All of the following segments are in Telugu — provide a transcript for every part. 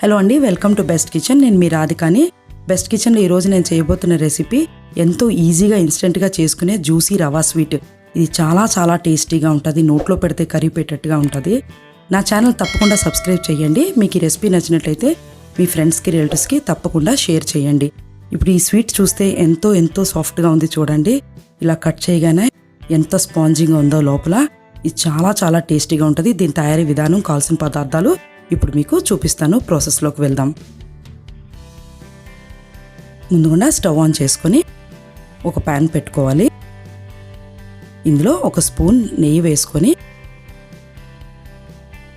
హలో అండి, వెల్కమ్ టు బెస్ట్ కిచెన్. నేను మీ రాధికాని. బెస్ట్ కిచెన్లో ఈరోజు నేను చేయబోతున్న రెసిపీ ఎంతో ఈజీగా ఇన్స్టెంట్గా చేసుకునే జ్యూసీ రవా స్వీట్. ఇది చాలా చాలా టేస్టీగా ఉంటుంది, నోట్లో పెడితే కర్రీ పెట్టేట్టుగా ఉంటుంది. నా ఛానల్ తప్పకుండా సబ్స్క్రైబ్ చేయండి. మీకు ఈ రెసిపీ నచ్చినట్లయితే మీ ఫ్రెండ్స్కి రిలేటివ్స్కి తప్పకుండా షేర్ చేయండి. ఇప్పుడు ఈ స్వీట్ చూస్తే ఎంతో ఎంతో సాఫ్ట్గా ఉంది చూడండి. ఇలా కట్ చేయగానే ఎంత స్పాంజింగ్గా ఉందో లోపల. ఇది చాలా చాలా టేస్టీగా ఉంటుంది. దీని తయారీ విధానం, కావాల్సిన పదార్థాలు ఇప్పుడు మీకు చూపిస్తాను. ప్రాసెస్లోకి వెళ్దాం. ముందుగా స్టవ్ ఆన్ చేసుకొని ఒక ప్యాన్ పెట్టుకోవాలి. ఇందులో ఒక స్పూన్ నెయ్యి వేసుకొని,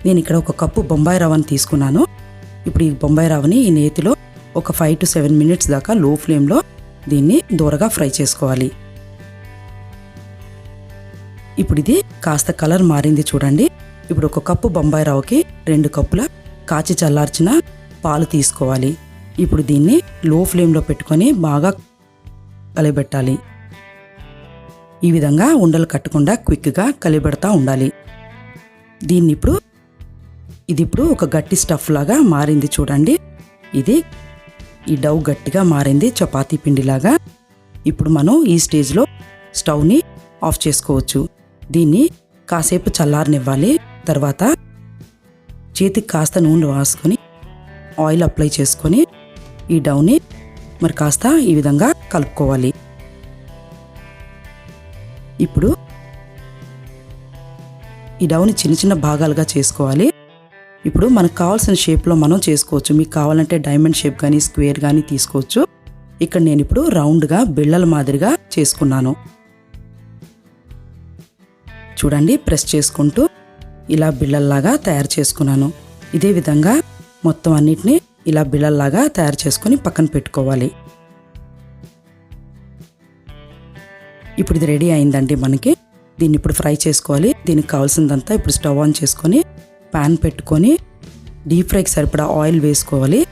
నేను ఇక్కడ ఒక కప్పు బొంబాయి రవ్వని తీసుకున్నాను. ఇప్పుడు ఈ బొంబాయి రవ్వని ఈ నేతిలో ఒక 5 to 7 minutes దాకా లో ఫ్లేమ్లో దీన్ని దూరగా ఫ్రై చేసుకోవాలి. ఇప్పుడు ఇది కాస్త కలర్ మారింది చూడండి. ఇప్పుడు ఒక కప్పు బొంబాయి రవ్వకి 2 కప్పుల కాచి చల్లార్చిన పాలు తీసుకోవాలి. ఇప్పుడు దీన్ని లో ఫ్లేమ్లో పెట్టుకొని బాగా కలిపెట్టాలి. ఈ విధంగా ఉండలు కట్టకుండా క్విక్గా కలిపెడతా ఉండాలి. దీన్ని ఇప్పుడు ఒక గట్టి స్టఫ్ లాగా మారింది చూడండి. ఈ డౌ గట్టిగా మారింది, చపాతీ పిండిలాగా. ఇప్పుడు మనం ఈ స్టేజ్లో స్టవ్ని ఆఫ్ చేసుకోవచ్చు. దీన్ని కాసేపు చల్లారనివ్వాలి. తర్వాత చేతికి కాస్త నూనె రాసుకొని ఆయిల్ అప్లై చేసుకొని ఈ డౌని మరి కాస్త ఈ విధంగా కలుపుకోవాలి. ఇప్పుడు ఈ డౌని చిన్న చిన్న భాగాలుగా చేసుకోవాలి. ఇప్పుడు మనకు కావాల్సిన షేప్లో మనం చేసుకోవచ్చు. మీకు కావాలంటే డైమండ్ షేప్ కానీ స్క్వేర్ కానీ తీసుకోవచ్చు. ఇక్కడ నేను ఇప్పుడు రౌండ్గా బిళ్ళల మాదిరిగా చేసుకున్నాను చూడండి. ప్రెస్ చేసుకుంటూ ఇలా బిళ్ళల్లాగా తయారు చేసుకున్నాను. ఇదే విధంగా మొత్తం అన్నిటినీ ఇలా బిళ్ళల్లాగా తయారు చేసుకొని పక్కన పెట్టుకోవాలి. ఇప్పుడు ఇది రెడీ అయిందండి మనకి. దీన్ని ఇప్పుడు ఫ్రై చేసుకోవాలి. దీనికి కావాల్సిందంతా ఇప్పుడు స్టవ్ ఆన్ చేసుకొని ప్యాన్ పెట్టుకొని డీప్ ఫ్రైకి సరిపడా ఆయిల్ వేసుకోవాలి.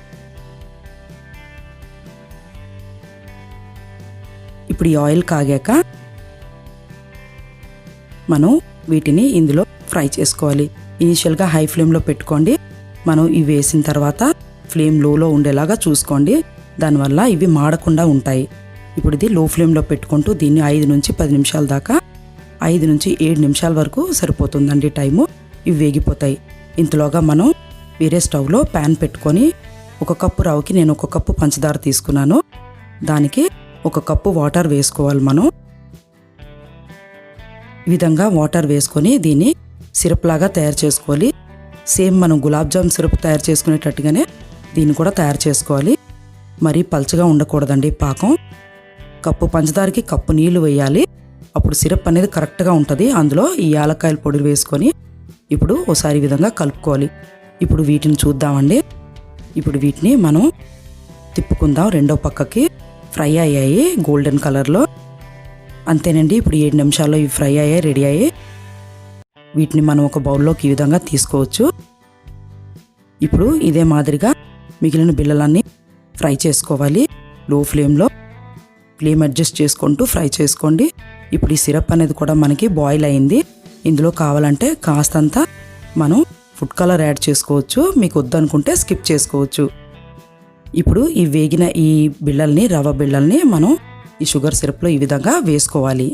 ఇప్పుడు ఈ ఆయిల్ కాగాక మనం వీటిని ఇందులో ఫ్రై చేసుకోవాలి. ఇనిషియల్గా హై ఫ్లేమ్లో పెట్టుకోండి. మనం ఇవి వేసిన తర్వాత ఫ్లేమ్ లోలో ఉండేలాగా చూసుకోండి. దానివల్ల ఇవి మాడకుండా ఉంటాయి. ఇప్పుడు ఇది లో ఫ్లేమ్లో పెట్టుకుంటూ దీన్ని 5 నుంచి 10 నిమిషాల దాకా, 5 నుంచి 7 నిమిషాల వరకు సరిపోతుందండి టైము. ఇవి వేగిపోతాయి. ఇంతలోగా మనం వేరే స్టవ్లో ప్యాన్ పెట్టుకొని ఒక కప్పు రవ్వకి నేను 1 కప్పు పంచదార తీసుకున్నాను. దానికి 1 కప్పు వాటర్ వేసుకోవాలి. మనం ఈ విధంగా వాటర్ వేసుకొని దీన్ని సిరప్ లాగా తయారు చేసుకోవాలి. సేమ్ మనం గులాబ్ జామ్ సిరప్ తయారు చేసుకునేటట్టుగానే దీన్ని కూడా తయారు చేసుకోవాలి. మరీ పల్చగా ఉండకూడదండి పాకం. కప్పు పంచదారకి కప్పు నీళ్లు వేయాలి. అప్పుడు సిరప్ అనేది కరెక్ట్గా ఉంటుంది. అందులో ఈ యాలక్కాయల పొడి వేసుకొని ఇప్పుడు ఒకసారి ఈ విధంగా కలుపుకోవాలి. ఇప్పుడు వీటిని చూద్దామండి. ఇప్పుడు వీటిని మనం తిప్పుకుందాం. రెండో పక్కకి ఫ్రై అయ్యాయి గోల్డెన్ కలర్లో. అంతేనండి. ఇప్పుడు 7 నిమిషాల్లో ఇవి ఫ్రై అయ్యాయి, రెడీ అయ్యాయి. వీటిని మనం ఒక బౌల్లోకి ఈ విధంగా తీసుకోవచ్చు. ఇప్పుడు ఇదే మాదిరిగా మిగిలిన బిళ్ళలన్నీ ఫ్రై చేసుకోవాలి. లో ఫ్లేమ్లో ఫ్లేమ్ అడ్జస్ట్ చేసుకుంటూ ఫ్రై చేసుకోండి. ఇప్పుడు ఈ సిరప్ అనేది కూడా మనకి బాయిల్ అయింది. ఇందులో కావాలంటే కాస్తంత మనం ఫుడ్ కలర్ యాడ్ చేసుకోవచ్చు. మీకు వద్దనుకుంటే స్కిప్ చేసుకోవచ్చు. ఇప్పుడు ఈ వేగిన ఈ బిళ్ళల్ని, రవ్వ బిళ్ళల్ని మనం ఈ షుగర్ సిరప్లో ఈ విధంగా వేసుకోవాలి.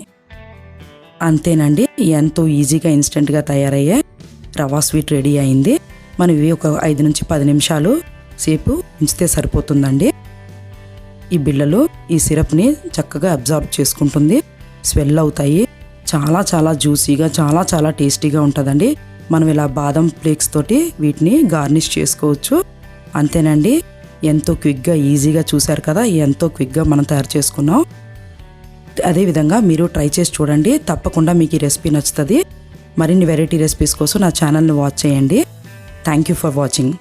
అంతేనండి. ఎంతో ఈజీగా ఇన్స్టెంట్గా తయారయ్యే రవా స్వీట్ రెడీ అయింది. మనం ఇవి ఒక 5 నుంచి 10 నిమిషాలు సేపు ఉంచితే సరిపోతుందండి. ఈ బిళ్ళలు ఈ సిరప్ని చక్కగా అబ్జార్బ్ చేసుకుంటుంది, స్వెల్ అవుతాయి. చాలా చాలా జ్యూసీగా, చాలా చాలా టేస్టీగా ఉంటుందండి. మనం ఇలా బాదం ఫ్లేక్స్ తోటి వీటిని గార్నిష్ చేసుకోవచ్చు. అంతేనండి. ఎంతో క్విక్గా, ఈజీగా చూశారు కదా, ఎంతో క్విక్గా మనం తయారు చేసుకున్నాం. అదేవిధంగా మీరు ట్రై చేసి చూడండి. తప్పకుండా మీకు ఈ రెసిపీ నచ్చుతుంది. మరిన్ని వెరైటీ రెసిపీస్ కోసం నా ఛానల్ని వాచ్ చేయండి. Thank you for watching.